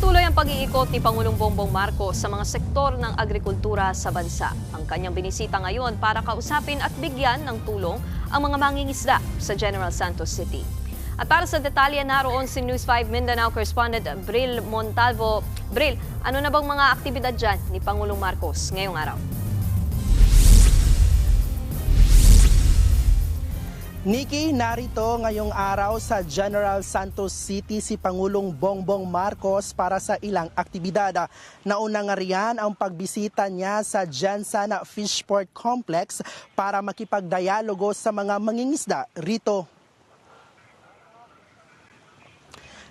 Patuloy ang pag-iikot ni Pangulong Bongbong Marcos sa mga sektor ng agrikultura sa bansa. Ang kanyang binisita ngayon para kausapin at bigyan ng tulong ang mga mangingisda sa General Santos City. At para sa detalye, naroon si News 5 Mindanao correspondent Bril Montalvo. Bril, ano na bang mga aktibidad dyan ni Pangulong Marcos ngayong araw? Nikki, narito ngayong araw sa General Santos City si Pangulong Bongbong Marcos para sa ilang aktibidad. Nauna nga riyan ang pagbisita niya sa Gensan Fishport Complex para makipagdialogo sa mga mangingisda rito.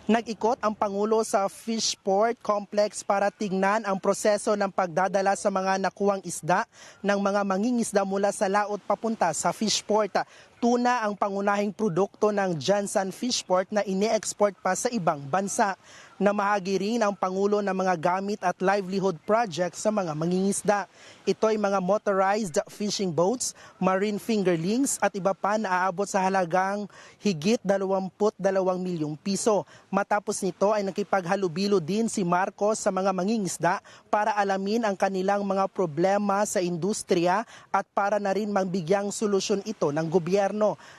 Nag-ikot ang Pangulo sa Fishport Complex para tingnan ang proseso ng pagdadala sa mga nakuwang isda ng mga mangingisda mula sa laot papunta sa Fishport. Tuna ang pangunahing produkto ng Gensan Fishport na ini-export pa sa ibang bansa. Namahagi rin ang Pangulo ng mga gamit at livelihood projects sa mga mangingisda. Ito ay mga motorized fishing boats, marine fingerlings at iba pa na aabot sa halagang higit 22 milyong piso. Matapos nito ay nakipaghalubilo din si Marcos sa mga mangingisda para alamin ang kanilang mga problema sa industriya at para na rin magbigyang solusyon ito ng gobyerno.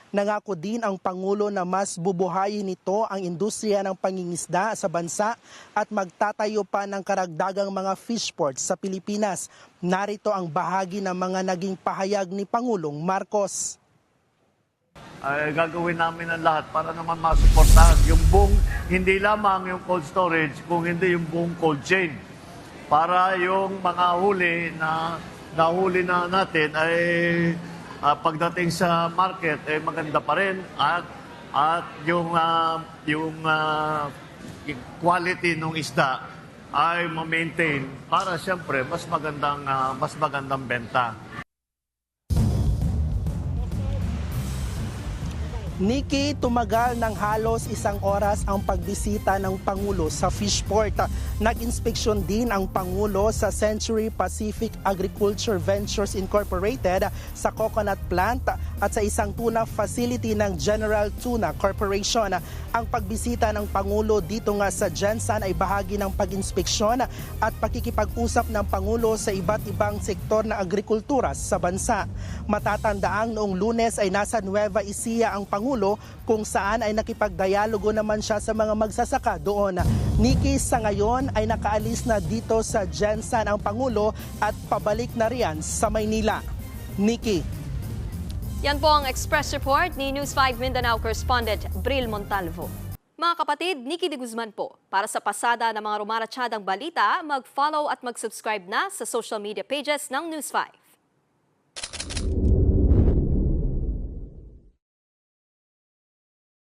Nangako din ang Pangulo na mas bubuhayin nito ang industriya ng pangingisda sa bansa at magtatayo pa ng karagdagang mga fish ports sa Pilipinas. Narito ang bahagi ng mga naging pahayag ni Pangulong Marcos. Gagawin namin ang lahat para naman masuportahan yung buong, hindi lamang yung cold storage, kung hindi yung buong cold chain. Para yung mga huli na nahuli na natin ay pagdating sa market ay maganda pa rin at yung quality ng isda ay ma-maintain para siyempre mas magandang benta. Nikki, tumagal ng halos 1 oras ang pagbisita ng Pangulo sa Fishport. Nag-inspeksyon din ang Pangulo sa Century Pacific Agriculture Ventures Incorporated sa coconut plant at sa isang tuna facility ng General Tuna Corporation. Ang pagbisita ng Pangulo dito nga sa Gensan ay bahagi ng pag-inspeksyon at pakikipag-usap ng Pangulo sa iba't ibang sektor ng agrikultura sa bansa. Matatandaang noong Lunes ay nasa Nueva Ecija ang Pangulo kung saan ay nakipagdialogo naman siya sa mga magsasaka doon. Nikki, sa ngayon ay nakaalis na dito sa Gensan ang Pangulo at pabalik na riyan sa Maynila. Nikki. Yan po ang Express Report ni News 5 Mindanao correspondent Bril Montalvo. Mga kapatid, Nikki de Guzman po. Para sa pasada ng mga rumaratsyadang balita, mag-follow at mag-subscribe na sa social media pages ng News 5.